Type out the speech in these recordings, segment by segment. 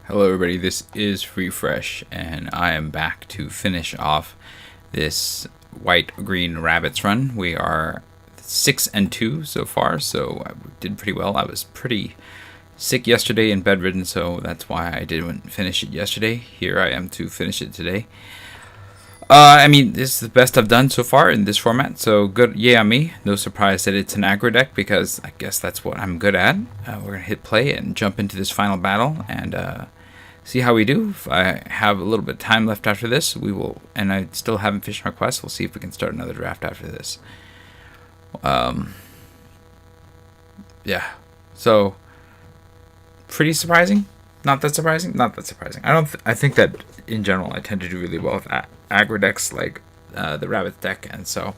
Hello everybody, this is Refresh, and I am back to finish off this white-green rabbits run. We are 6-2 so far, so I did pretty well. I was pretty sick yesterday and bedridden, so that's why I didn't finish it yesterday. Here I am to finish it today. I mean, this is the best I've done so far in this format, so good, yay on me. No surprise that it's an aggro deck, because I guess that's what I'm good at. We're going to hit play and jump into this final battle, and see how we do. If I have a little bit of time left after this, we will, and I still haven't finished my quest, we'll see if we can start another draft after this. Yeah, so pretty surprising. Not that surprising. Not that surprising. I think that in general I tend to do really well with aggro decks like the rabbit deck, and so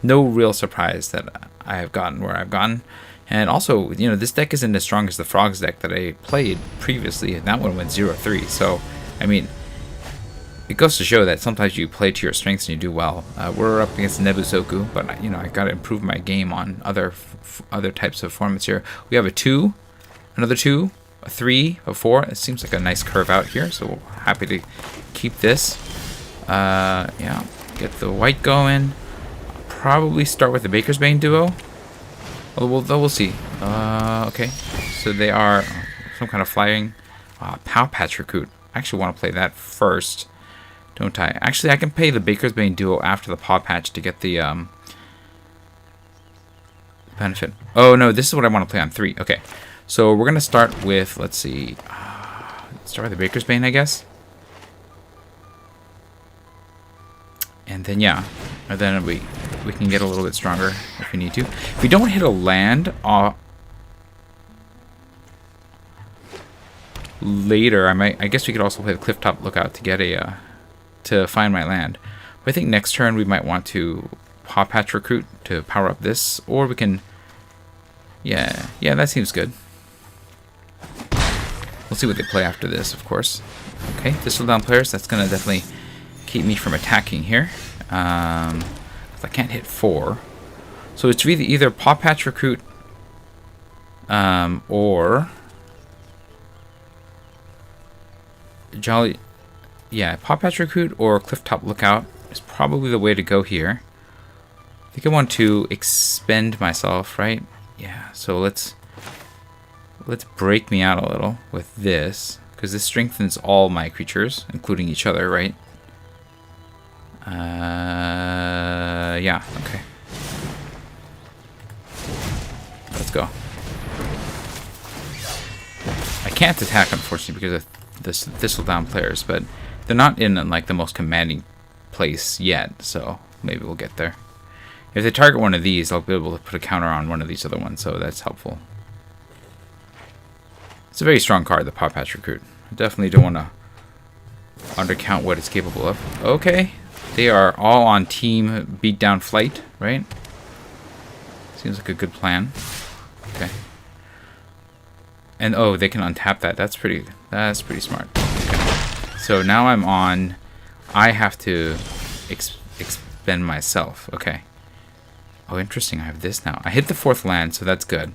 no real surprise that I have gotten where I've gotten. And also, you know, this deck isn't as strong as the Frogs deck that I played previously, and that one went 0-3. So, I mean, it goes to show that sometimes you play to your strengths and you do well. We're up against Nebusoku, but you know, I gotta improve my game on other types of formats here. We have a 2, another 2, a 3, a 4. It seems like a nice curve out here, so happy to keep this. Yeah, get the white going. I'll probably start with the Baker's Bane duo. We'll see. Okay, so they are some kind of flying Pow Patch recruit. I actually want to play that first, don't I? Actually, I can play the Baker's Bane duo after the Paw Patch to get the benefit. Oh no, this is what I want to play on 3. Okay, so we're gonna start with, let's see, start with the Baker's Bane, I guess, and then yeah, and then we can get a little bit stronger if we need to. If we don't hit a land later, I guess we could also play the Clifftop Lookout to get a to find my land. But I think next turn we might want to Paw Patch recruit to power up this, or we can, yeah, that seems good. We'll see what they play after this, of course. Okay, Thistledown players, that's gonna definitely keep me from attacking here. I can't hit 4, so it's really either Paw Patch recruit or Jolly, yeah, Paw Patch recruit or Clifftop Lookout is probably the way to go here. I think I want to expend myself, right? Yeah, so let's break me out a little with this, because this strengthens all my creatures, including each other, right? Yeah, okay. Let's go. I can't attack, unfortunately, because of this Thistledown players, but they're not in like the most commanding place yet, so maybe we'll get there. If they target one of these, I'll be able to put a counter on one of these other ones, so that's helpful. It's a very strong card, the Paw Patch recruit. I definitely don't want to undercount what it's capable of. Okay. They are all on team beatdown flight, right? Seems like a good plan. Okay. And oh, they can untap that. That's pretty smart. Okay. So now I'm on. I have to expend myself. Okay. Oh, interesting. I have this now. I hit the 4th land, so that's good.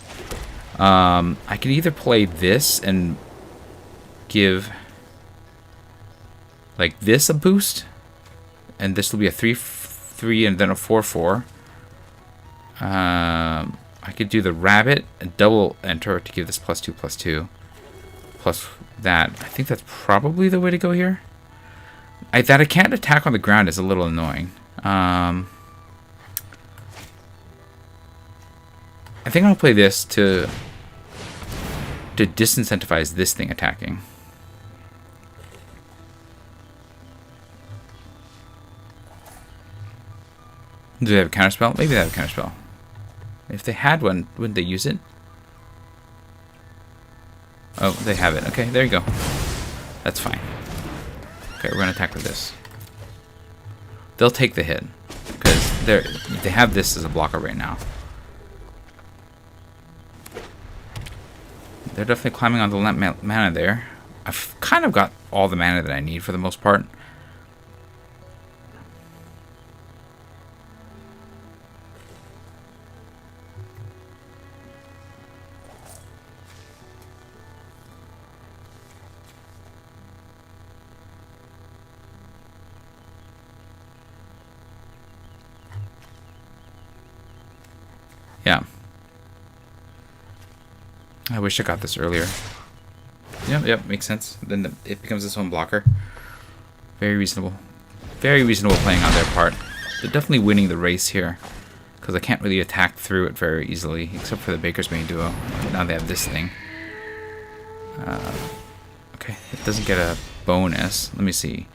I can either play this and give like this a boost, and this will be a 3/3 and then a 4/4. I could do the rabbit and double enter to give this +2/+2. Plus that. I think that's probably the way to go here. That I can't attack on the ground is a little annoying. I think I'll play this to disincentivize this thing attacking. Do they have a counterspell? Maybe they have a counterspell. If they had one, wouldn't they use it? Oh, they have it. Okay, there you go. That's fine. Okay, we're gonna attack with this. They'll take the hit because they have this as a blocker right now. They're definitely climbing on the mana there. I've kind of got all the mana that I need for the most part. I wish I got this earlier. Yep, makes sense. Then it becomes its own blocker. Very reasonable. Very reasonable playing on their part. They're definitely winning the race here, because I can't really attack through it very easily, except for the Baker's Main Duo. Now they have this thing. Okay, it doesn't get a bonus. Let me see.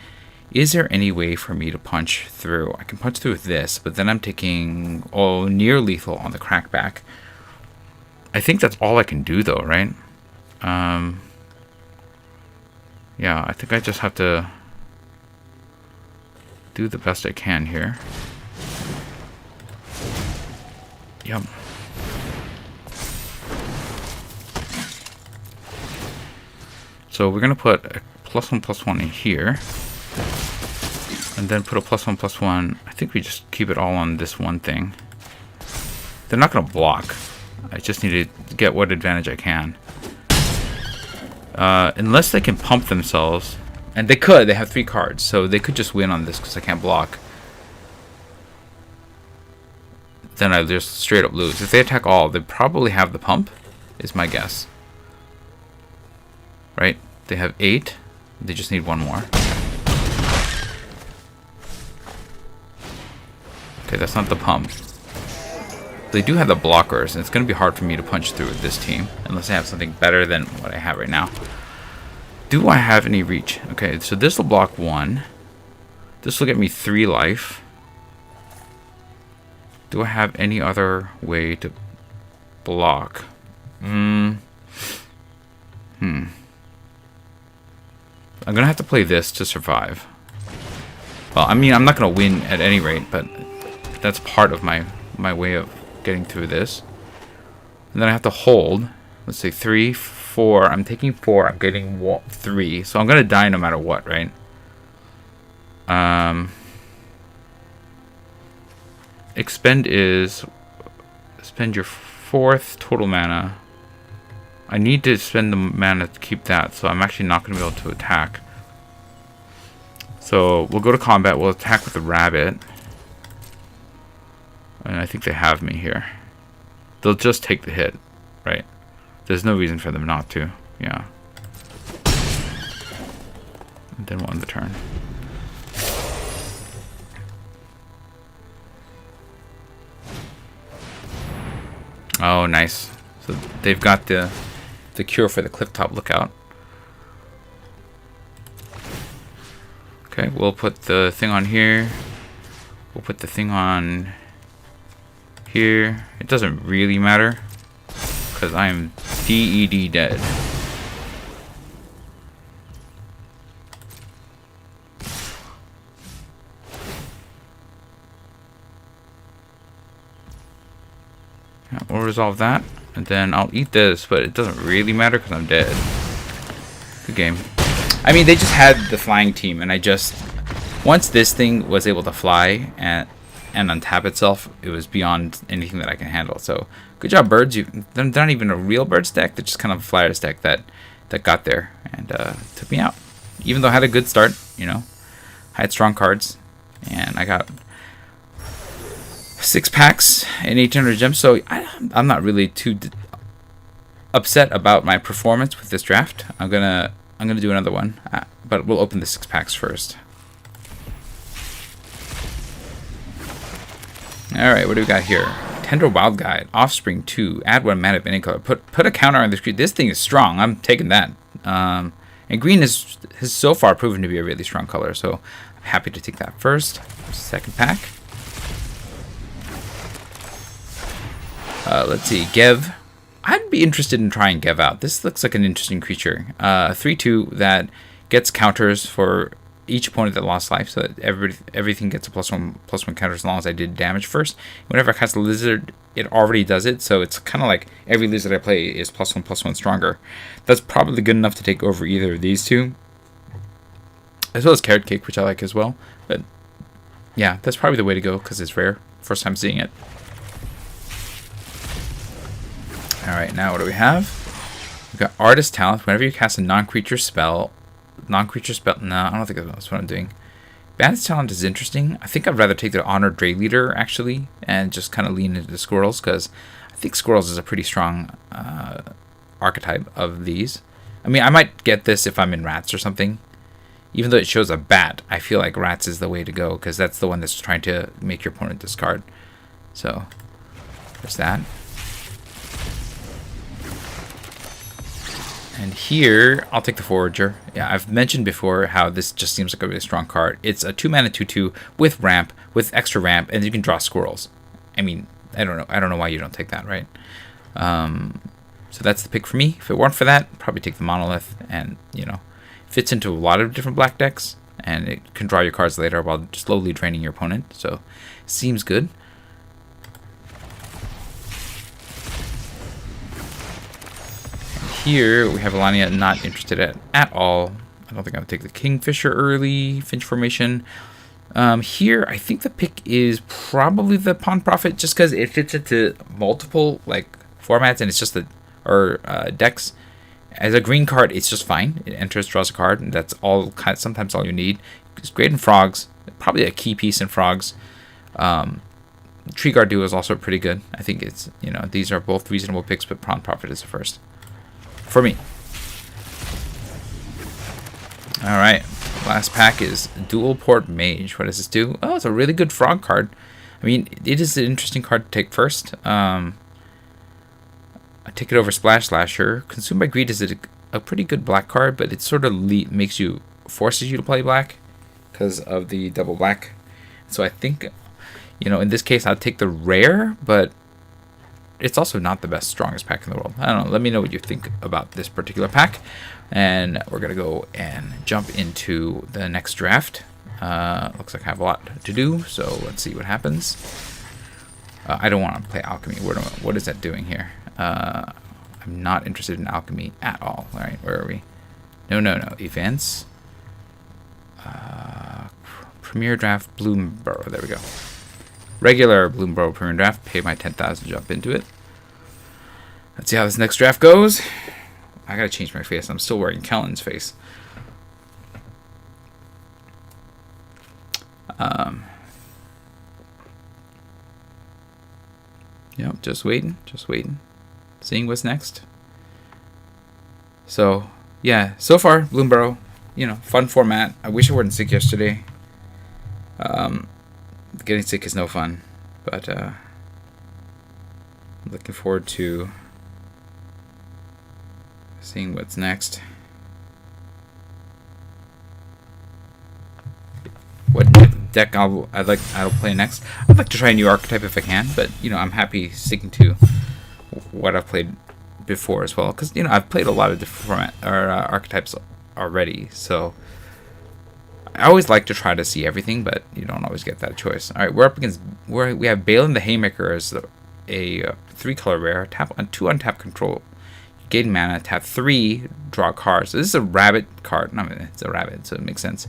Is there any way for me to punch through? I can punch through with this, but then I'm taking near lethal on the crackback. I think that's all I can do though, right? Yeah, I think I just have to do the best I can here. Yep. So we're gonna put a +1/+1 in here, and then put a +1/+1. I think we just keep it all on this one thing. They're not gonna block. I just need to get what advantage I can. Unless they can pump themselves, and they could. They have 3 cards, so they could just win on this because I can't block. Then I just straight up lose. If they attack all, they probably have the pump, is my guess. Right? They have 8. They just need 1 more. Okay, that's not the pump. They do have the blockers, and it's going to be hard for me to punch through with this team, unless I have something better than what I have right now. Do I have any reach? Okay, so this will block 1. This will get me 3 life. Do I have any other way to block? I'm gonna have to play this to survive. Well, I mean, I'm not gonna win at any rate, but that's part of my way of getting through this. And then I have to hold. Let's say 3, 4. I'm taking 4. I'm getting 3. So I'm gonna die no matter what, right? Expend is spend your 4th total mana. I need to spend the mana to keep that, so I'm actually not going to be able to attack. So we'll go to combat. We'll attack with the rabbit, and I think they have me here. They'll just take the hit, right? There's no reason for them not to. Yeah. And then we'll end the turn. Oh, nice. So they've got the cure for the clifftop lookout. Okay, we'll put the thing on here. We'll put the thing on here. It doesn't really matter, because I am DED dead. Yeah, we'll resolve that, and then I'll eat this, but it doesn't really matter because I'm dead. Good game. I mean, they just had the flying team, and once this thing was able to fly and untap itself, it was beyond anything that I can handle. So good job, birds. They're not even a real birds deck. They're just kind of a flyers deck that got there and took me out. Even though I had a good start, you know, I had strong cards, and I got 6 packs and 800 gems. So I'm not really too upset about my performance with this draft. I'm gonna do another one, but we'll open the 6 packs first. All right, what do we got here? Tender Wild Guide, Offspring 2, add 1 mana of any color. Put a counter on the screen. This thing is strong. I'm taking that. And green has so far proven to be a really strong color, so I'm happy to take that first. Second pack. Let's see, Gev. I'd be interested in trying Gev out. This looks like an interesting creature. 3/2 that gets counters for each opponent that lost life, so that everything gets a +1/+1 counter as long as I did damage first. Whenever I cast a lizard, it already does it, so it's kind of like every lizard I play is +1/+1 stronger. That's probably good enough to take over either of these two, as well as Carrot Cake, which I like as well. But yeah, that's probably the way to go because it's rare. First time seeing it. Alright, now what do we have? We've got Artist Talent. Whenever you cast a non-creature spell... No, I don't think that's what I'm doing. Bandit's Talent is interesting. I think I'd rather take the Honored Dray Leader, actually, and just kind of lean into the Squirrels, because I think Squirrels is a pretty strong archetype of these. I mean, I might get this if I'm in rats or something. Even though it shows a bat, I feel like rats is the way to go, because that's the one that's trying to make your opponent discard. So, there's that. And here, I'll take the Forager. Yeah, I've mentioned before how this just seems like a really strong card. It's a 2-mana 2/2 with ramp, with extra ramp, and you can draw squirrels. I mean, I don't know why you don't take that, right? So that's the pick for me. If it weren't for that, probably take the Monolith, and fits into a lot of different black decks, and it can draw your cards later while slowly draining your opponent. So, seems good. Here we have Alania, not interested at all. I don't think I'm gonna take the Kingfisher early, Finch formation. Here I think the pick is probably the Pawn Prophet, just because it fits into multiple formats, and it's just decks. As a green card, it's just fine. It enters, draws a card, and that's all. Sometimes all you need. It's great in Frogs, probably a key piece in Frogs. Tree Guard Duo is also pretty good. I think it's these are both reasonable picks, but Pawn Prophet is the first for me. All right, last pack is Dual Port Mage. What does this do? Oh, it's a really good Frog card. I mean, it is an interesting card to take first. I take it over Splash Slasher. Consumed by Greed is a pretty good black card, but it sort of forces you to play black because of the double black. So I think, in this case, I'll take the rare, but it's also not the strongest pack in the world. I don't know. Let me know what you think about this particular pack. And we're going to go and jump into the next draft. Looks like I have a lot to do, so let's see what happens. I don't want to play Alchemy. What is that doing here? I'm not interested in Alchemy at all. All right, where are we? No. Events. Premier Draft, Bloomburrow. There we go. Regular Bloomburrow Premier Draft. Pay my 10,000, jump into it. Let's see how this next draft goes. I gotta change my face. I'm still wearing Kellen's face. Yep, just waiting. Seeing what's next. So, yeah, so far, Bloomburrow, fun format. I wish I wasn't sick yesterday. Getting sick is no fun, but I'm looking forward to seeing what's next. What deck I'll play next. I'd like to try a new archetype if I can, but I'm happy sticking to what I've played before as well, because I've played a lot of different archetypes already, so I always like to try to see everything, but you don't always get that choice. All right, we're up against we have Balin the Haymaker as a 3-color rare. Tap on 2 untap control, gain mana. Tap 3, draw cards. So this is a rabbit card. No, it's a rabbit, so it makes sense.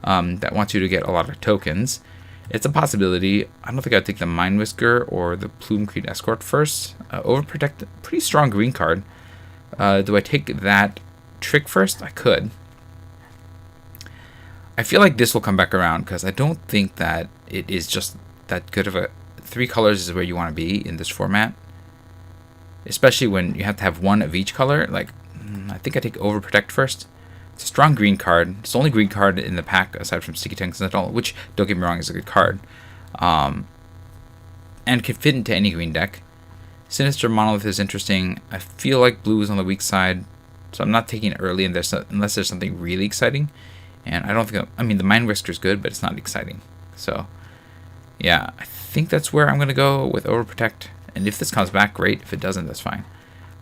That wants you to get a lot of tokens. It's a possibility. I don't think I'd take the Mind Whisker or the Plume Creed Escort first. Overprotect, pretty strong green card. Do I take that trick first? I could. I feel like this will come back around because I don't think that it is just that good of a 3 colors is where you want to be in this format. Especially when you have to have 1 of each color. I think I take Overprotect first. It's a strong green card. It's the only green card in the pack aside from Sticky Tongue Sentinel, which, don't get me wrong, is a good card. And can fit into any green deck. Sinister Monolith is interesting. I feel like blue is on the weak side, so I'm not taking it early unless there's something really exciting. And I don't think... the Mind Whisker is good, but it's not exciting. So, yeah, I think that's where I'm going to go with Overprotect. And if this comes back, great. If it doesn't, that's fine.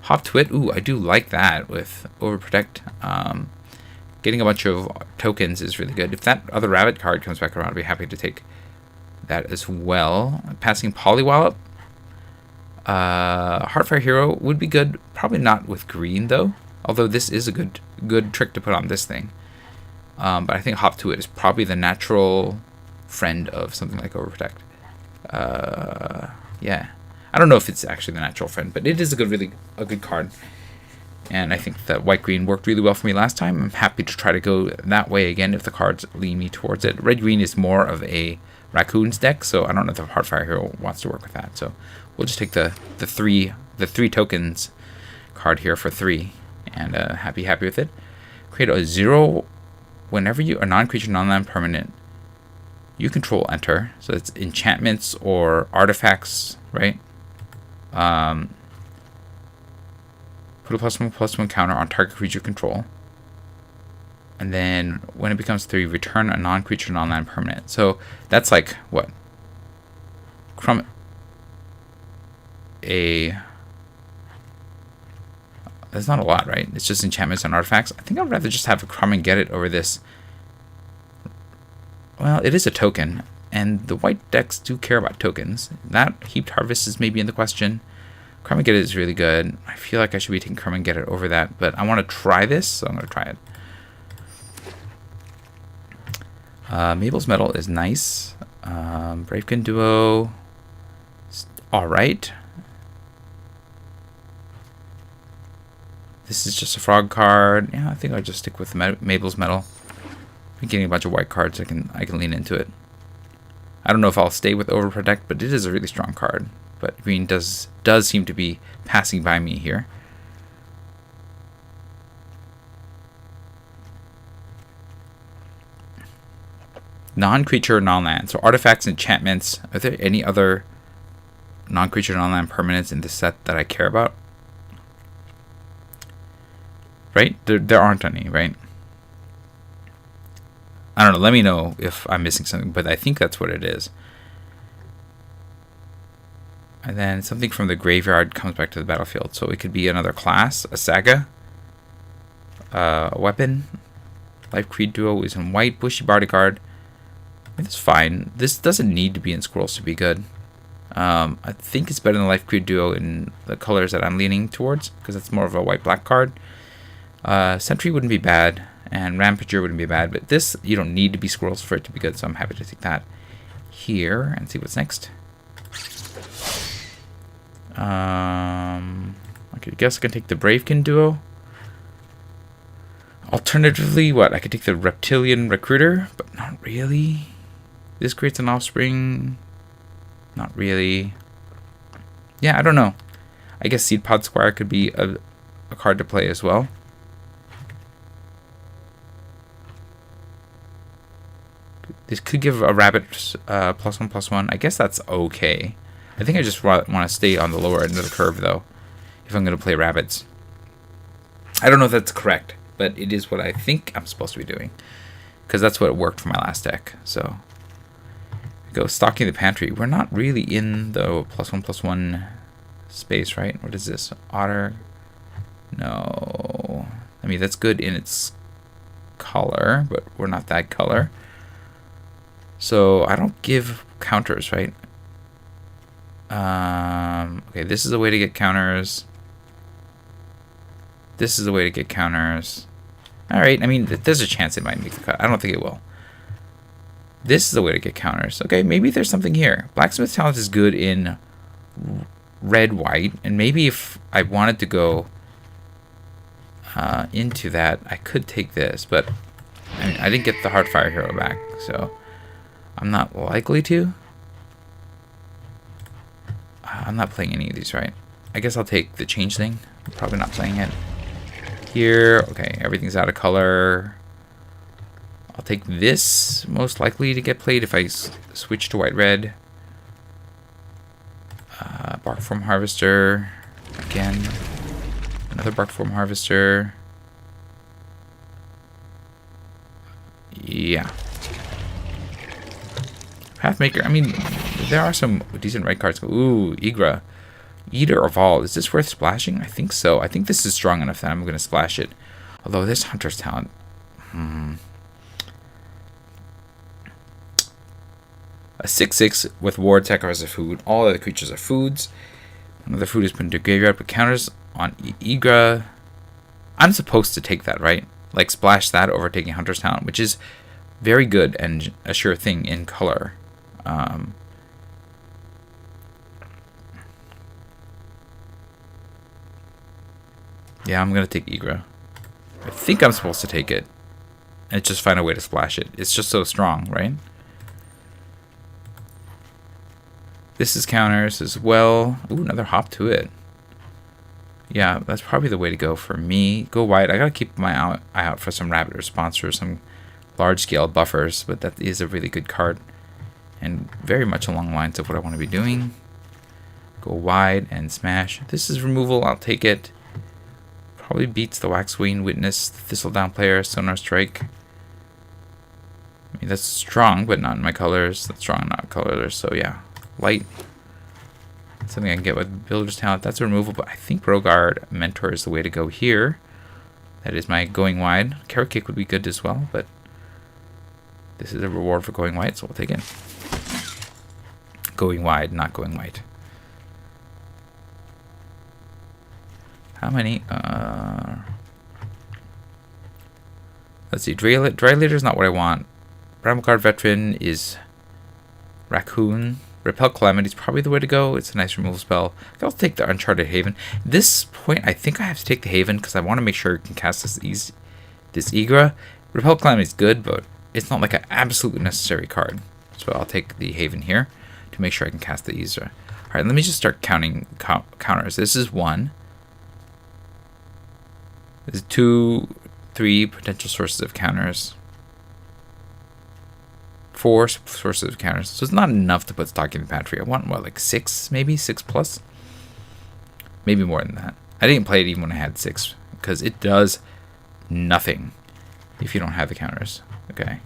Hop Twit, ooh, I do like that with Overprotect. Getting a bunch of tokens is really good. If that other rabbit card comes back around, I'd be happy to take that as well. Passing Polywallop. Heartfire Hero would be good. Probably not with green, though. Although this is a good trick to put on this thing. But I think Hop Twit is probably the natural friend of something like Overprotect. Yeah. I don't know if it's actually the natural friend, but it is a good card. And I think that white-green worked really well for me last time. I'm happy to try to go that way again if the cards lean me towards it. Red-green is more of a Raccoons deck, so I don't know if the Heartfire Hero wants to work with that. So we'll just take the three tokens card here for 3, and happy with it. Create a 0 whenever you a non-creature, non-land permanent you control enter. So it's enchantments or artifacts, right? Put a +1/+1 counter on target creature control. And then when it becomes 3, return a non-creature, non-land permanent. So that's like what? That's not a lot, right? It's just enchantments and artifacts. I think I'd rather just have a Crumb and Get It over this. Well, it is a token, and the white decks do care about tokens. That Heaped Harvest is maybe in the question. Crumb and Get It is really good. I feel like I should be taking Crumb and Get It over that, but I want to try this, so I'm going to try it. Mabel's Metal is nice. Bravekin Duo, alright. This is just a frog card. Yeah, I think I'll just stick with Mabel's Metal. I'm getting a bunch of white cards. I can lean into it. I don't know if I'll stay with Overprotect, but it is a really strong card. But green does seem to be passing by me here. Non-creature, non-land. So artifacts, enchantments. Are there any other non-creature, non-land permanents in this set that I care about? Right? There aren't any, right? I don't know. Let me know if I'm missing something, but I think that's what it is. And then something from the graveyard comes back to the battlefield. So it could be another class, a saga, a weapon. Life Creed Duo is in white. Bushy Bodyguard. I mean, that's fine. This doesn't need to be in scrolls to be good. I think it's better than Life Creed Duo in the colors that I'm leaning towards, because it's more of a white-black card. Sentry wouldn't be bad, and Rampager wouldn't be bad, but this, you don't need to be scrolls for it to be good, so I'm happy to take that here and see what's next. Okay, I guess I can take the Bravekin Duo. Alternatively, what? I could take the Reptilian Recruiter, but not really. This creates an offspring. Not really. Yeah, I don't know. I guess Seed Pod Squire could be a card to play as well. This could give a rabbit +1/+1. I guess that's okay. I think I just want to stay on the lower end of the curve, though, if I'm going to play rabbits. I don't know if that's correct, but it is what I think I'm supposed to be doing, because that's what worked for my last deck. So, go Stocking the Pantry. We're not really in the +1/+1 space, right? What is this? Otter? No. I mean, that's good in its color, but we're not that color. So I don't give counters, right? Okay, this is a way to get counters. This is a way to get counters. Alright, I mean, there's a chance it might make the cut. I don't think it will. This is a way to get counters. Okay, maybe there's something here. Blacksmith Talent is good in red-white, and maybe if I wanted to go into that, I could take this, but I mean, I didn't get the Heartfire Hero back, so I'm not likely to. I'm not playing any of these, right? I guess I'll take the Changeling. I'm probably not playing it. Here, okay, everything's out of color. I'll take this, most likely to get played if I switch to white-red. Barkform Harvester. Again, another Barkform Harvester. Yeah. Pathmaker, I mean, there are some decent red cards. Ooh, Igra. Eater of All. Is this worth splashing? I think so. I think this is strong enough that I'm going to splash it. Although this Hunter's Talent. A 6/6 with Ward sacrifice a food. All other creatures are foods. Another food is put into graveyard, but counters on Igra. I'm supposed to take that, right? Like splash that over taking Hunter's Talent, which is very good and a sure thing in color. Yeah, I'm going to take Igra. I think I'm supposed to take it. And just find a way to splash it. It's just so strong, right? This is counters as well. Ooh, another hop to it. Yeah, that's probably the way to go for me. Go wide. I gotta keep my eye out for some rapid response or some large-scale buffers, but that is a really good card. And very much along the lines of what I want to be doing. Go wide and smash. This is removal. I'll take it. Probably beats the Waxwing, Witness, Thistledown Player, Sonar Strike. I mean, that's strong, but not in my colors. That's strong, not colorless. So yeah, light. Something I can get with Builder's Talent. That's a removal, but I think Brogard Mentor is the way to go here. That is my going wide. Carrot Kick would be good as well, but this is a reward for going wide, so we'll take it. Going wide, not going white. How many? Let's see. Dry Leader is not what I want. Bramblecard Veteran is Raccoon. Repel Calamity is probably the way to go. It's a nice removal spell. I'll take the Uncharted Haven. At this point, I think I have to take the Haven because I want to make sure I can cast this Igra. Repel Calamity is good, but it's not like an absolutely necessary card. So I'll take the Haven here to make sure I can cast the Igra. Alright, let me just start counting counters. This is 1. This is 2, 3 potential sources of counters. 4 sources of counters. So it's not enough to put stock in the pantry. I want, what, like 6 maybe? 6 plus? Maybe more than that. I didn't play it even when I had 6. Because it does nothing if you don't have the counters. Okay.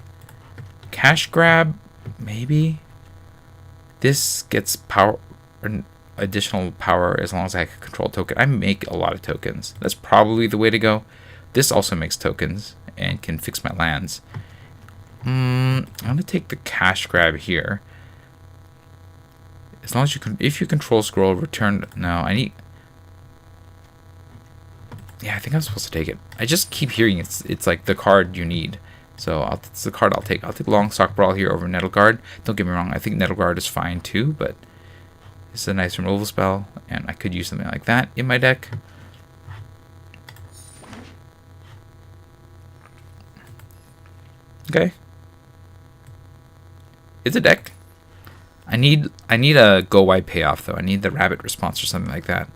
Cash grab, maybe? This gets power, additional power as long as I can control token. I make a lot of tokens. That's probably the way to go. This also makes tokens and can fix my lands. I'm gonna take the cash grab here. As long as you can, if you control scroll, return. No, I need. Yeah, I think I'm supposed to take it. I just keep hearing it's like the card you need. So it's the card I'll take. I'll take Long Sock Brawl here over Nettle Guard. Don't get me wrong, I think Nettle Guard is fine too, but it's a nice removal spell, and I could use something like that in my deck. Okay. It's a deck. I need a go wide payoff though. I need the rabbit response or something like that.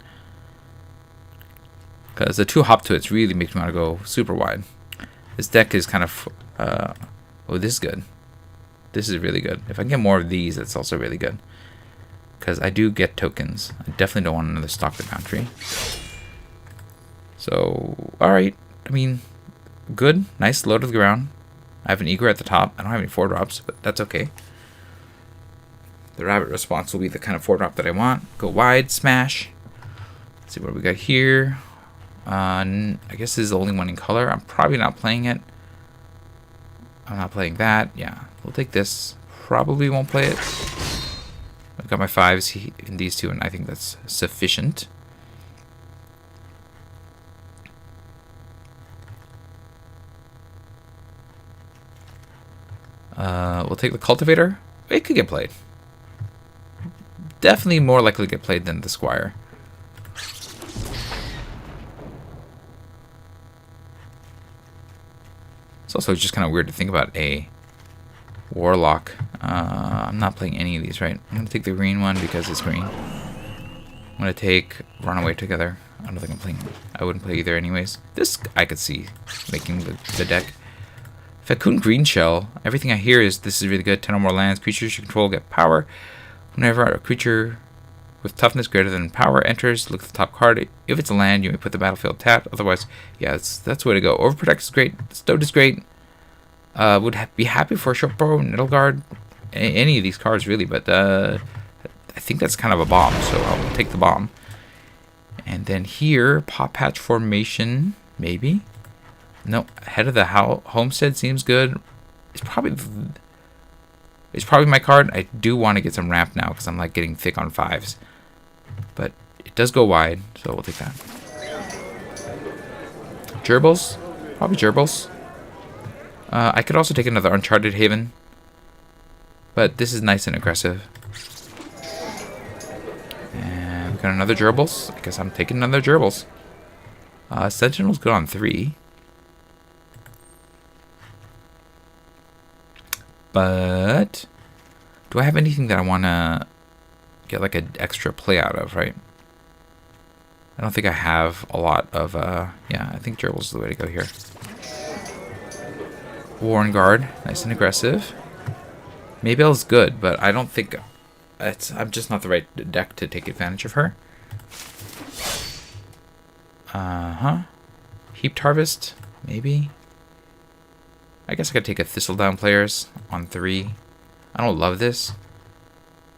Because the 2 hop to it's really makes me want to go super wide. This deck is kind of oh, this is good. This is really good. If I can get more of these, that's also really good. Because I do get tokens. I definitely don't want another stock the country. So, alright. I mean, good. Nice low to the ground. I have an Igra at the top. I don't have any 4-drops, but that's okay. The rabbit response will be the kind of 4-drop that I want. Go wide, smash. Let's see what we got here. I guess this is the only one in color. I'm probably not playing it. I'm not playing that. Yeah, we'll take this. Probably won't play it. I've got my 5s in these 2, and I think that's sufficient. We'll take the Cultivator. It could get played. Definitely more likely to get played than the Squire. It's also just kind of weird to think about a Warlock. I'm not playing any of these, right? I'm going to take the green one because it's green. I'm going to take Runaway Together. I don't think I'm playing. I wouldn't play either anyways. This I could see making the deck. Fecund Green Shell. Everything I hear is this is really good. 10 or more lands. Creatures you control get power. Whenever a creature with toughness greater than power enters, look at the top card. If it's a land, you may put the battlefield tapped. Otherwise, yeah, that's the way to go. Overprotect is great. Stowed is great. Would be happy for a Shortbow, Nettle Guard, any of these cards really, but I think that's kind of a bomb, so I'll take the bomb. And then here, Paw Patch Formation, maybe. No, Head of the Homestead seems good. It's probably my card. I do want to get some ramp now because I'm like getting thick on 5s. But it does go wide, so we'll take that. Gerbils? Probably Gerbils. I could also take another Uncharted Haven. But this is nice and aggressive. And we got another Gerbils. I guess I'm taking another Gerbils. Sentinel's good on 3. But do I have anything that I want to get like an extra play out of, right? I don't think I have a lot of, yeah, I think Gerbil's the way to go here. Warren Guard, nice and aggressive. Maybelle's good, but I don't think I'm just not the right deck to take advantage of her. Heaped Harvest, maybe. I guess I could take a Thistledown Players on 3. I don't love this.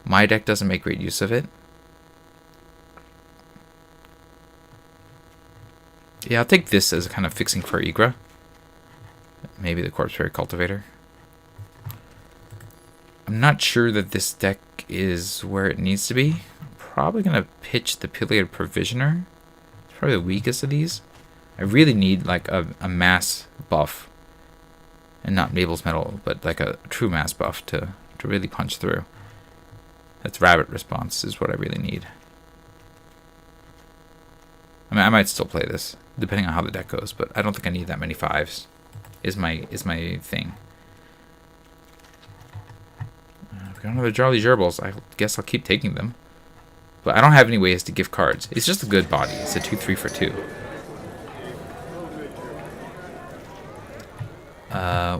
My deck doesn't make great use of it. Yeah, I'll take this as a kind of fixing for Igra. Maybe the Corpse Fairy Cultivator. I'm not sure that this deck is where it needs to be. I'm probably going to pitch the Pileated Provisioner. It's probably the weakest of these. I really need like a mass buff. And not Mabel's Metal, but like a true mass buff to really punch through. That's Rabbit Response is what I really need. I mean, I might still play this, depending on how the deck goes, but I don't think I need that many 5s, is my thing. If we got another Jolly Gerbils, I guess I'll keep taking them. But I don't have any ways to give cards. It's just a good body. It's a 2/3 for 2.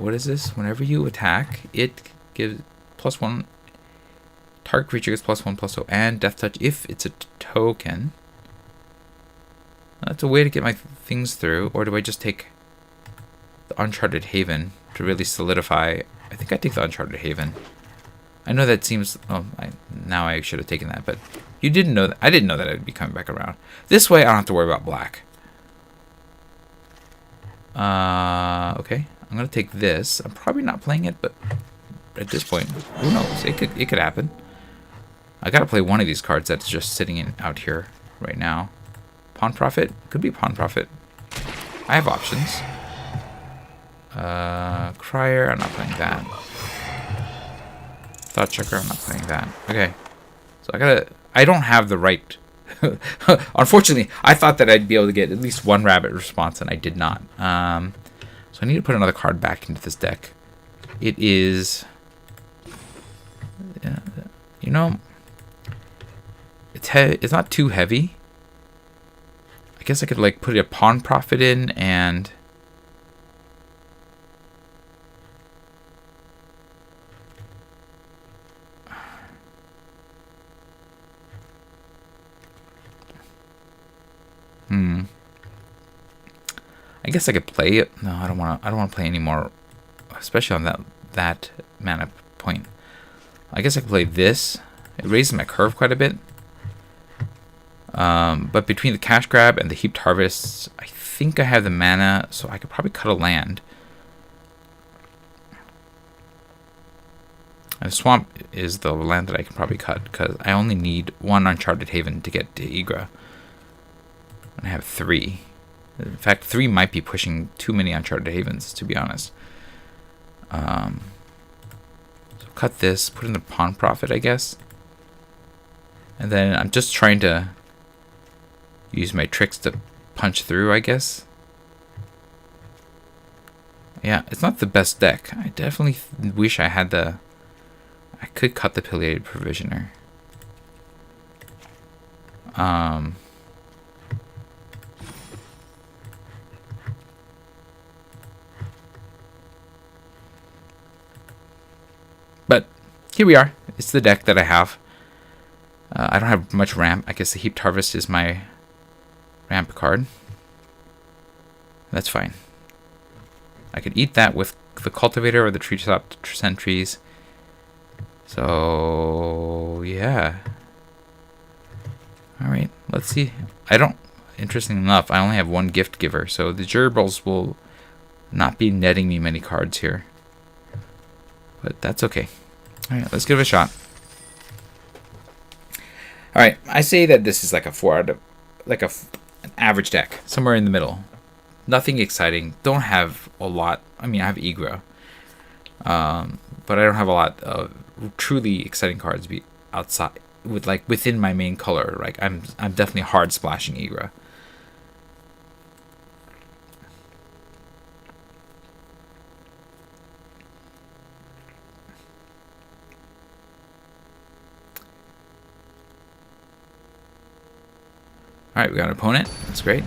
What is this? Whenever you attack, it gives +1. Target creature gets +1/+0 and Death Touch if it's a token. That's a way to get my things through. Or do I just take the Uncharted Haven to really solidify? I think I take the Uncharted Haven. I know that seems... Oh, now I should have taken that, but you didn't know that. I didn't know that I'd be coming back around. This way, I don't have to worry about black. Okay. I'm going to take this. I'm probably not playing it, but at this point, who knows? It could happen. I got to play one of these cards that's just sitting out here right now. Pawn Prophet? Could be Pawn Prophet. I have options. Crier, I'm not playing that. Thought Checker, I'm not playing that. Okay. So I don't have the right... Unfortunately, I thought that I'd be able to get at least one Rabbit Response, and I did not. So I need to put another card back into this deck. It is... you know... It's not too heavy. I guess I could like put a Pawn Prophet in and... I guess I could play it. No, I don't want to play anymore, especially on that mana point. I guess I could play this. It raises my curve quite a bit. But between the Cash Grab and the Heaped Harvests, I think I have the mana, so I could probably cut a land. And Swamp is the land that I can probably cut, because I only need one Uncharted Haven to get to Igra. And I have 3. In fact, 3 might be pushing too many Uncharted Havens, to be honest. So cut this, put in the Pawn Prophet, I guess. And then I'm just trying to use my tricks to punch through, I guess. Yeah, it's not the best deck. I definitely wish I had the... I could cut the Pileated Provisioner. But here we are. It's the deck that I have. I don't have much ramp. I guess the Heaped Harvest is my ramp card. That's fine. I could eat that with the Cultivator or the Treetop Sentries. So, yeah. Alright, let's see. Interesting enough, I only have one Gift Giver, so the Gerbils will not be netting me many cards here. But that's okay. Alright, let's give it a shot. Alright, I say that this is like a 4 out of... like an average deck. Somewhere in the middle. Nothing exciting. Don't have a lot. I mean, I have Igra. But I don't have a lot of truly exciting cards be outside with like within my main color. Like I'm definitely hard splashing Igra. Alright, we got an opponent. That's great.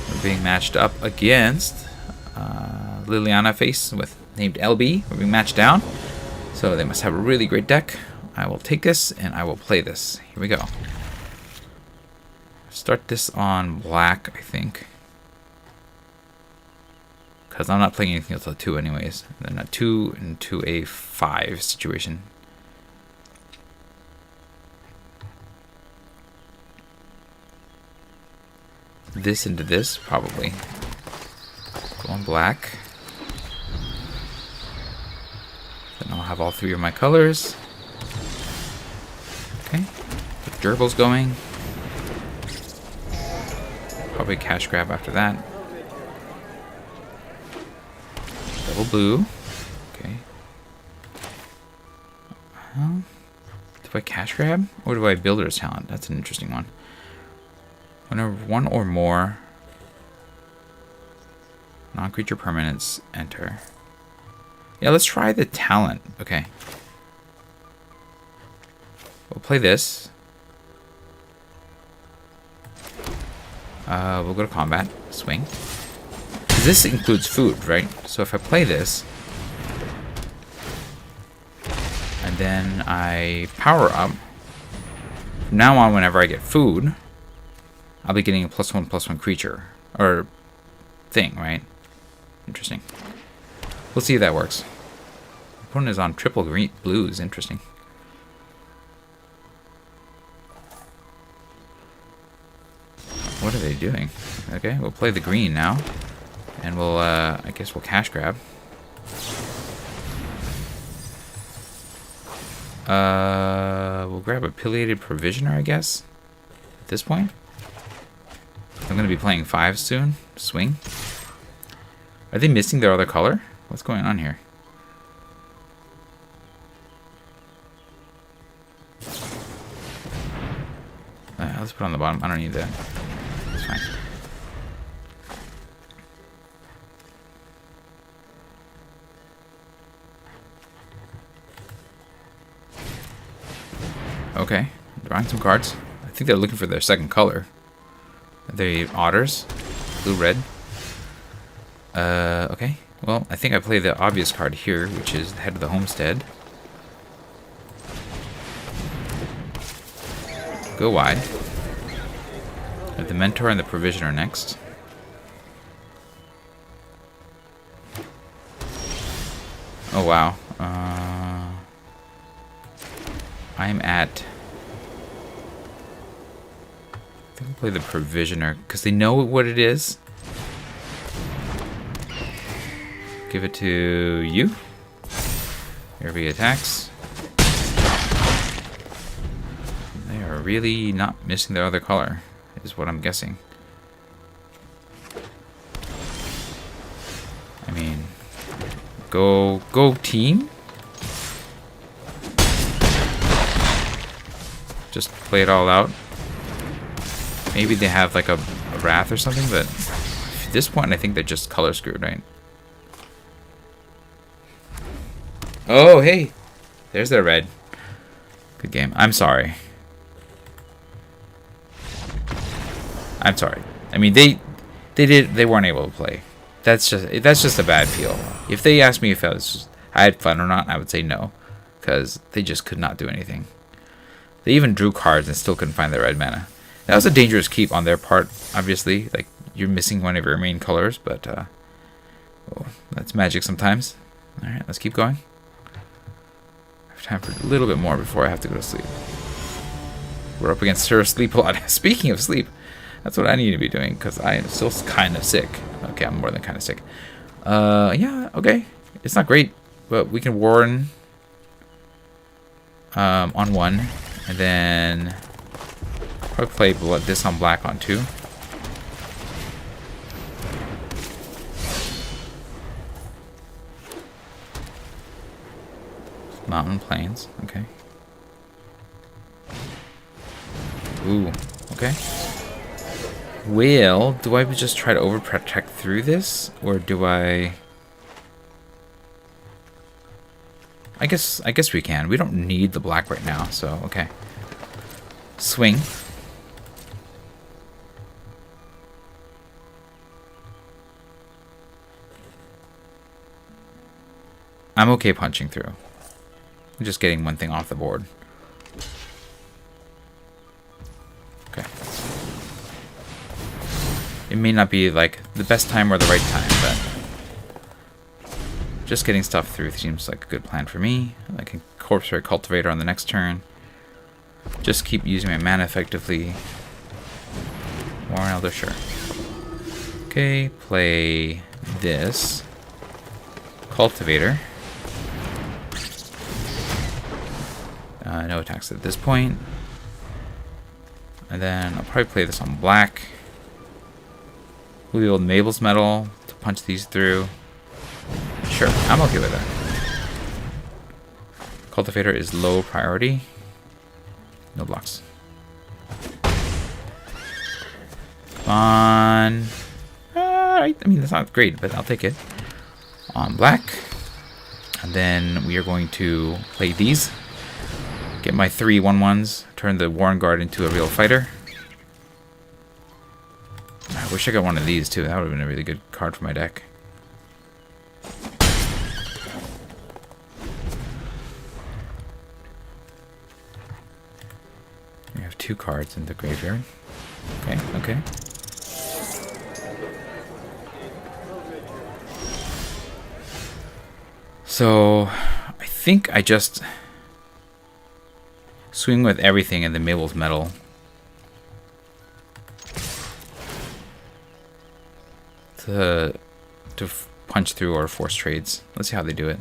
We're being matched up against Liliana face with named LB. We're being matched down. So they must have a really great deck. I will take this and I will play this. Here we go. Start this on black, I think. Because I'm not playing anything else with 2 anyways. Then a 2 into a 5 situation. This into this, probably. Go on black. Then I'll have all 3 of my colors. Okay. Get gerbils going. Probably cash grab after that. Double blue. Okay. Do I cash grab? Or do I builder's talent? That's an interesting one. Whenever 1 or more non-creature permanents enter. Yeah, let's try the talent. Okay. We'll play this. We'll go to combat. Swing. This includes food, right? So if I play this, and then I power up, from now on, whenever I get food, I'll be getting a +1/+1 creature. Or thing, right? Interesting. We'll see if that works. Opponent is on triple green blues. Interesting. What are they doing? Okay, we'll play the green now. And we'll, I guess we'll cash grab. We'll grab a Pileated Provisioner, I guess. At this point. I'm going to be playing 5 soon. Swing. Are they missing their other color? What's going on here? Let's put it on the bottom. I don't need that. It's fine. Okay. Drawing some cards. I think they're looking for their second color. Are they otters? Blue-red. Okay. Well, I think I play the obvious card here, which is the Head of the Homestead. Go wide. The Mentor and the Provisioner next. Oh, wow. I'm at... I think I'll play the Provisioner, because they know what it is. Give it to you. Here he attacks. They are really not missing their other color, is what I'm guessing. I mean, go team. Just play it all out. Maybe they have like a Wrath or something, but at this point I think they're just color screwed, right? Oh, hey! There's their red. Good game. I'm sorry. I'm sorry. I mean, they weren't able to play. That's just a bad feel. If they asked me if I had fun or not, I would say no, because they just could not do anything. They even drew cards and still couldn't find their red mana. That was a dangerous keep on their part, obviously. Like, you're missing one of your main colors, but well, that's magic sometimes. Alright, let's keep going. I have time for a little bit more before I have to go to sleep. We're up against Sir Sleep a lot. Speaking of sleep, that's what I need to be doing, because I am still kind of sick. Okay, I'm more than kind of sick. Yeah, okay. It's not great, but we can warn on 1, and then probably play this on black on 2. Mountain Plains, okay. Ooh, okay. Well, do I just try to overprotect through this, or do I guess we can. We don't need the black right now, so okay. Swing. I'm okay punching through. I'm just getting one thing off the board. Okay. It may not be like the best time or the right time, but just getting stuff through seems like a good plan for me. I can corpse ray cultivator on the next turn. Just keep using my mana effectively. Warren Elder, sure. Okay, play this. Cultivator. No attacks at this point. And then I'll probably play this on black. We'll be able to Mabel's Metal to punch these through. Sure, I'm okay with that. Cultivator is low priority. No blocks. Come on. I mean, that's not great, but I'll take it. On black. And then we are going to play these. Get my 3 1/1s. Turn the Warren Guard into a real fighter. I wish I got one of these too. That would have been a really good card for my deck. We have 2 cards in the graveyard. Okay, okay. So, I think I just swing with everything in the Mabel's Metal. To punch through or force trades. Let's see how they do it.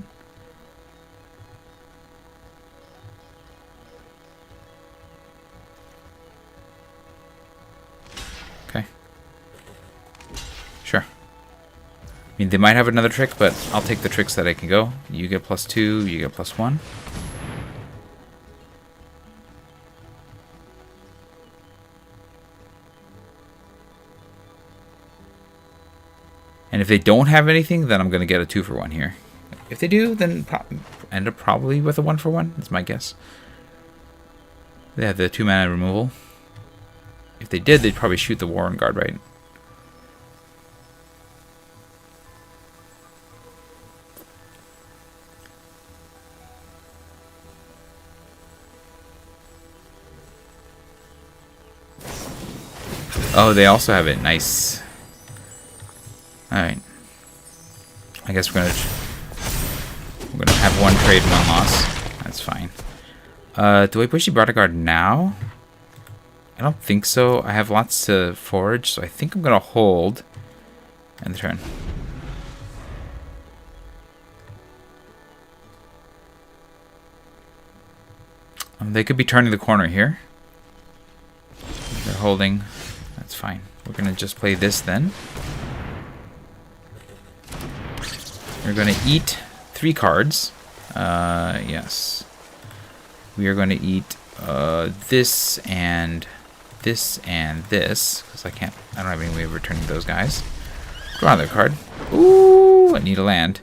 Okay. Sure. I mean, they might have another trick, but I'll take the tricks that I can go. You get +2, you get +1. And if they don't have anything, then I'm going to get a 2-for-1 here. If they do, then end up probably with a 1-for-1. That's my guess. They have the 2-mana removal. If they did, they'd probably shoot the Warren Guard, right? Oh, they also have it. Nice. Alright. I guess we're gonna have 1 trade, 1 loss. That's fine. Do I push the Bodyguard now? I don't think so. I have lots to forage, so I think I'm gonna hold end the turn. They could be turning the corner here. They're holding. That's fine. We're gonna just play this then. We're going to eat 3 cards. Yes. We are going to eat this and this and this. Because I don't have any way of returning those guys. Draw another card. Ooh, I need a land.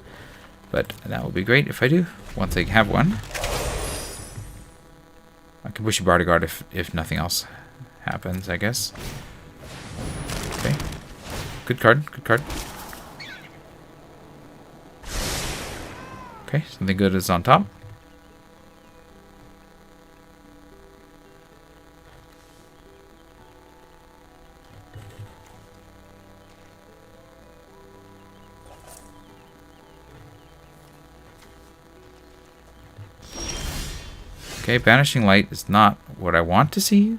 But that will be great if I do. Once I have one. I can push a Bodyguard if nothing else happens, I guess. Okay. Good card, good card. Okay, something good is on top. Okay, Banishing Light is not what I want to see,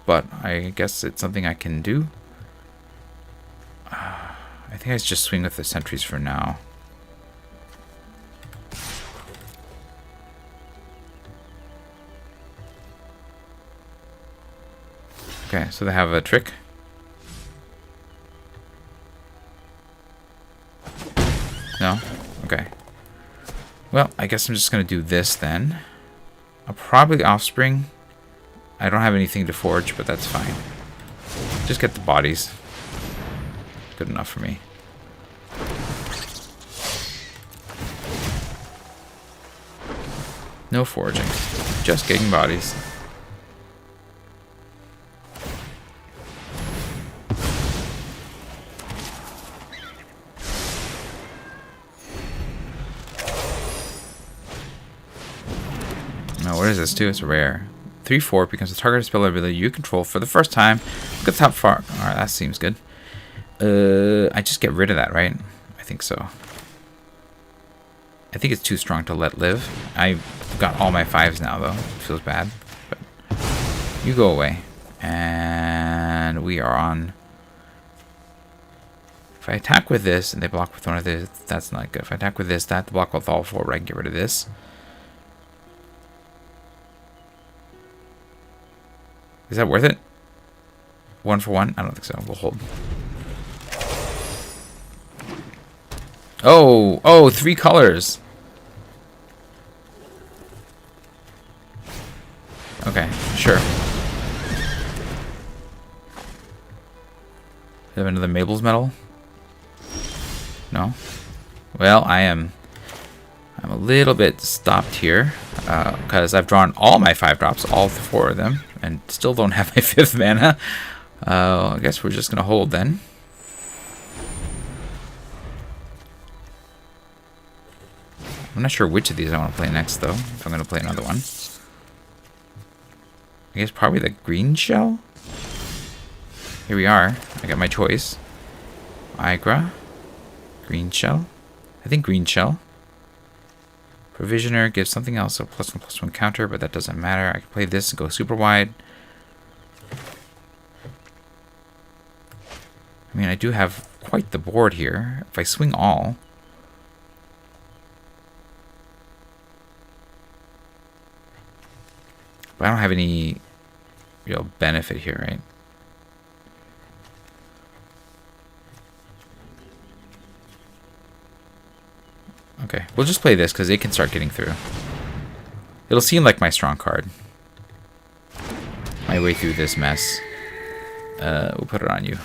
but I guess it's something I can do. I think I just swing with the sentries for now. Okay, so they have a trick. No? Okay. Well, I guess I'm just going to do this then. I'll probably Offspring. I don't have anything to forge, but that's fine. Just get the bodies. Good enough for me. No foraging. Just getting bodies. what is this too? It's rare. 3/4 becomes the target spell ability you control for the first time. Look at the top far. Alright, that seems good. I just get rid of that, right? I think so. I think it's too strong to let live. I got all my 5s now, though. It feels bad. But you go away. And we are on. If I attack with this and they block with one of this, that's not good. If I attack with this, that to block with all 4, but I can get rid of this. Is that worth it? 1 for 1? I don't think so. We'll hold. Oh, 3 colors. Okay, sure. Do I have another Mabel's medal? No? Well, I'm a little bit stopped here because I've drawn all my 5-drops, all 4 of them, and still don't have my 5th mana. I guess we're just going to hold then. I'm not sure which of these I want to play next, though, if I'm going to play another one. I guess probably the green shell? Here we are. I got my choice. Igra. Green shell. I think green shell. Provisioner gives something else, a +1/+1 counter, but that doesn't matter. I can play this and go super wide. I mean, I do have quite the board here. If I swing all... But I don't have any real benefit here, right? Okay, we'll just play this because it can start getting through. It'll seem like my strong card. My way through this mess. We'll put it on you.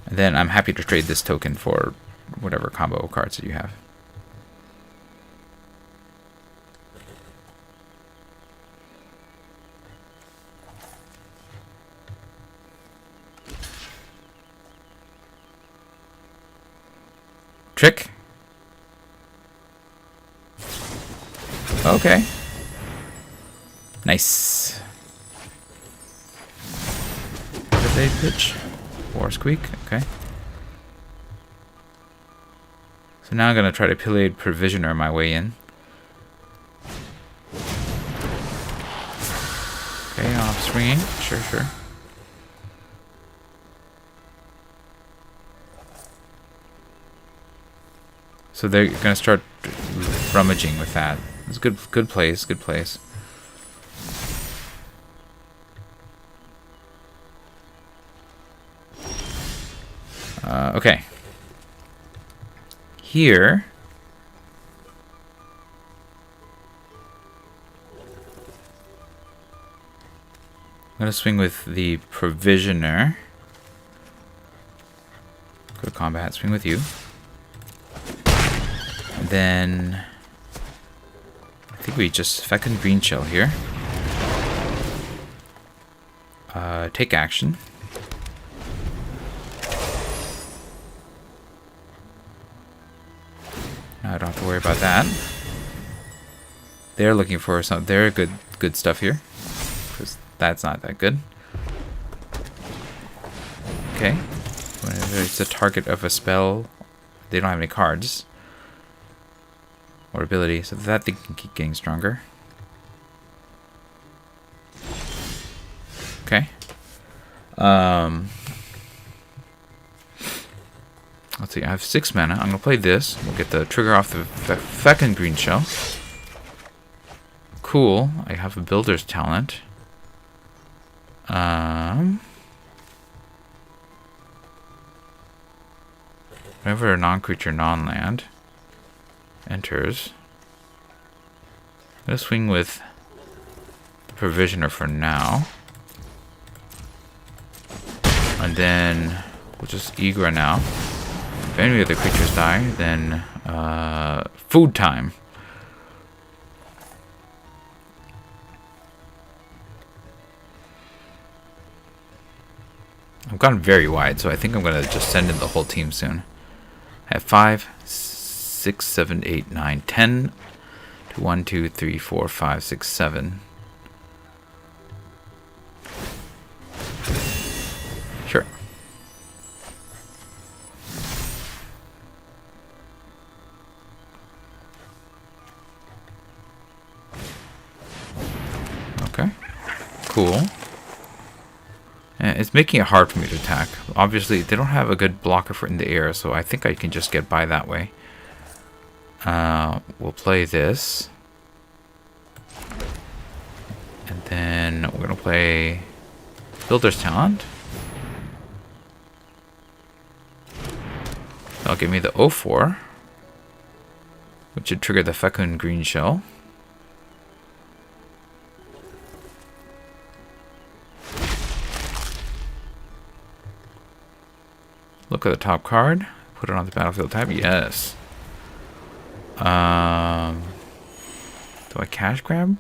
And then I'm happy to trade this token for whatever combo cards that you have. Trick. Okay. Nice. What did they pitch? War Squeak. Okay. So now I'm going to try to Pillade Provisioner my way in. Okay, off swinging. Sure. So they're going to start rummaging with that. It's good place. Okay. Here. I'm going to swing with the Provisioner. Go to combat, swing with you. And then I think we just Fecund Green Shell here. Take action. Now I don't have to worry about that. They're looking for some. They're good stuff here, because that's not that good. Okay. Whenever it's a target of a spell, they don't have any cards or ability, so that thing can keep getting stronger. Okay. Let's see, I have 6 mana. I'm going to play this. We'll get the trigger off the Fecund Green Shell. Cool. I have a Builder's Talent. Whenever a non-creature, non-land enters, I'm going to swing with the Provisioner for now. And then we'll just Igra now. If any of the creatures die, then food time. I've gone very wide, so I think I'm going to just send in the whole team soon. I have 5, 6, 7, 8, 9, 10 1, 2, 3, 4, 5, 6, 7. Sure. Okay. Cool. And it's making it hard for me to attack. Obviously, they don't have a good blocker for in the air, so I think I can just get by that way. We'll play this. And then we're going to play Builder's Talent. That'll give me the 0-4, which should trigger the Fecund Green Shell. Look at the top card. Put it on the battlefield type. Yes. Do I cash grab?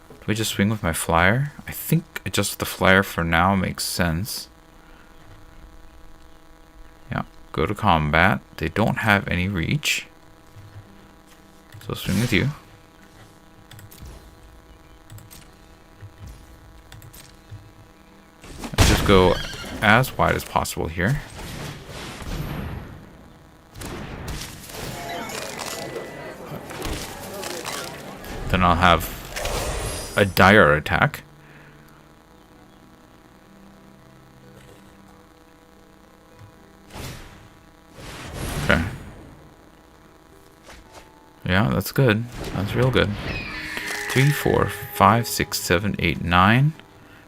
Do I just swing with my flyer? I think just the flyer for now makes sense. Yeah. Go to combat. They don't have any reach. So swing with you. Let's just go as wide as possible here. Then I'll have a dire attack. Okay. Yeah, that's good. That's real good. 3, 4, 5, 6, 7, 8, 9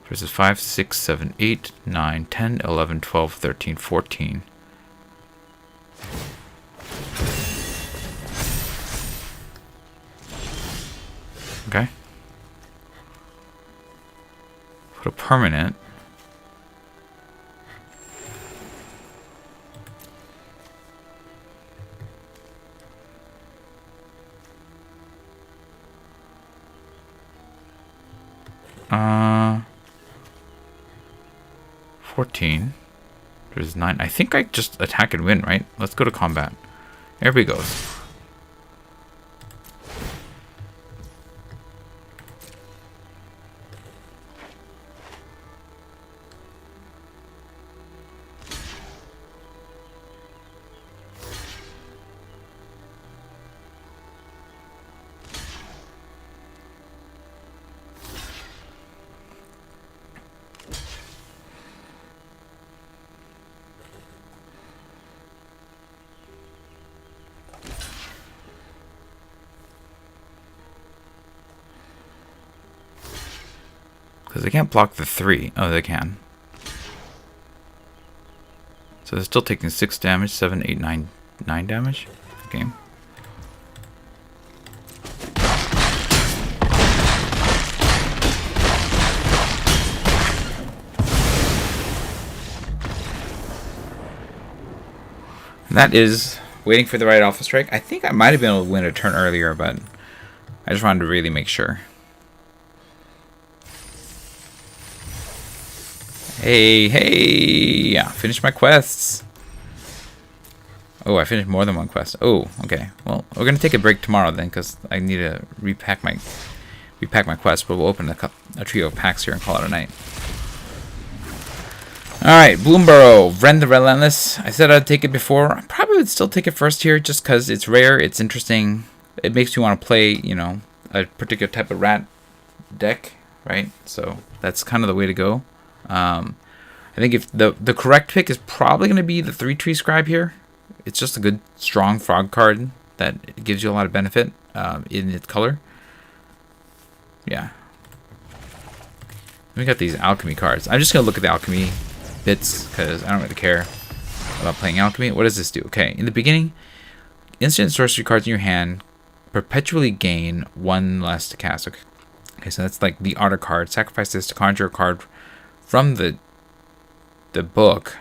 versus 5, 6, 7, 8, 9, 10, 11, 12, 13, 14. Okay. Put a permanent. Uh, 14. There's 9. I think I just attack and win, right? Let's go to combat. Everybody goes. Because they can't block the 3. Oh, they can. So they're still taking 6 damage, 7, 8, 9 damage. Okay. That is waiting for the right alpha strike. I think I might have been able to win a turn earlier, but I just wanted to really make sure. Hey, yeah, finished my quests. Oh, I finished more than one quest. Oh, okay. Well, we're gonna take a break tomorrow then, because I need to repack my quest. But we'll open a trio of packs here and call it a night. All right, Bloomburrow, Ren the Relentless. I said I'd take it before. I probably would still take it first here, just because it's rare, it's interesting. It makes you want to play, you know, a particular type of rat deck, right? So that's kind of the way to go. I think if the correct pick is probably going to be the 3-tree scribe here. It's just a good, strong frog card that gives you a lot of benefit in its color. Yeah. We got these alchemy cards. I'm just going to look at the alchemy bits because I don't really care about playing alchemy. What does this do? Okay, in the beginning, instant sorcery cards in your hand perpetually gain 1 less to cast. Okay, so that's like the auto card. Sacrifice this to conjure a card from the book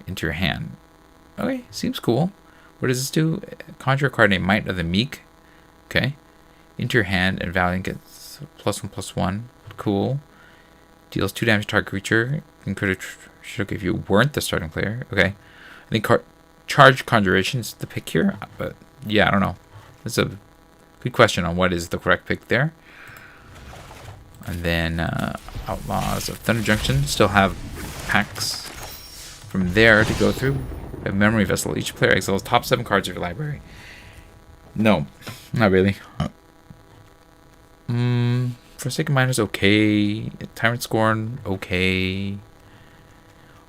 into your hand. Okay, seems cool. What does this do? Conjure a card named Might of the Meek. Okay. Into your hand, and Valiant gets +1/+1. Cool. Deals 2 damage to target creature. Included if you weren't the starting player. Okay. I think Charge Conjuration is the pick here, but yeah, I don't know. It's a good question on what is the correct pick there. And then Outlaws of Thunder Junction still have packs from there to go through. A Memory Vessel. Each player exiles top 7 cards of your library. No, not really. Forsaken Miner's okay. Tyrant Scorn, okay.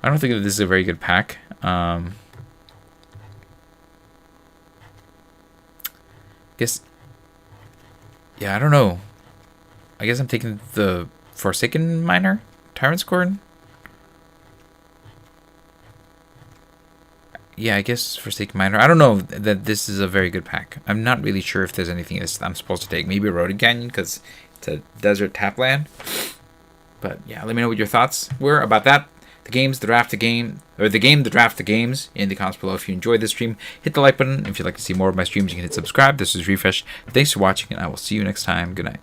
I don't think that this is a very good pack. Guess, yeah, I don't know. I guess I'm taking the Forsaken Miner, Tyrant Scorn. Yeah, I guess Forsaken Miner. I don't know that this is a very good pack. I'm not really sure if there's anything else I'm supposed to take. Maybe Eroded Canyon because it's a desert tapland. But yeah, let me know what your thoughts were about that. The games, the draft, the game, or the game, the draft, the games in the comments below. If you enjoyed this stream, hit the like button. If you'd like to see more of my streams, you can hit subscribe. This is Refresh. Thanks for watching, and I will see you next time. Good night.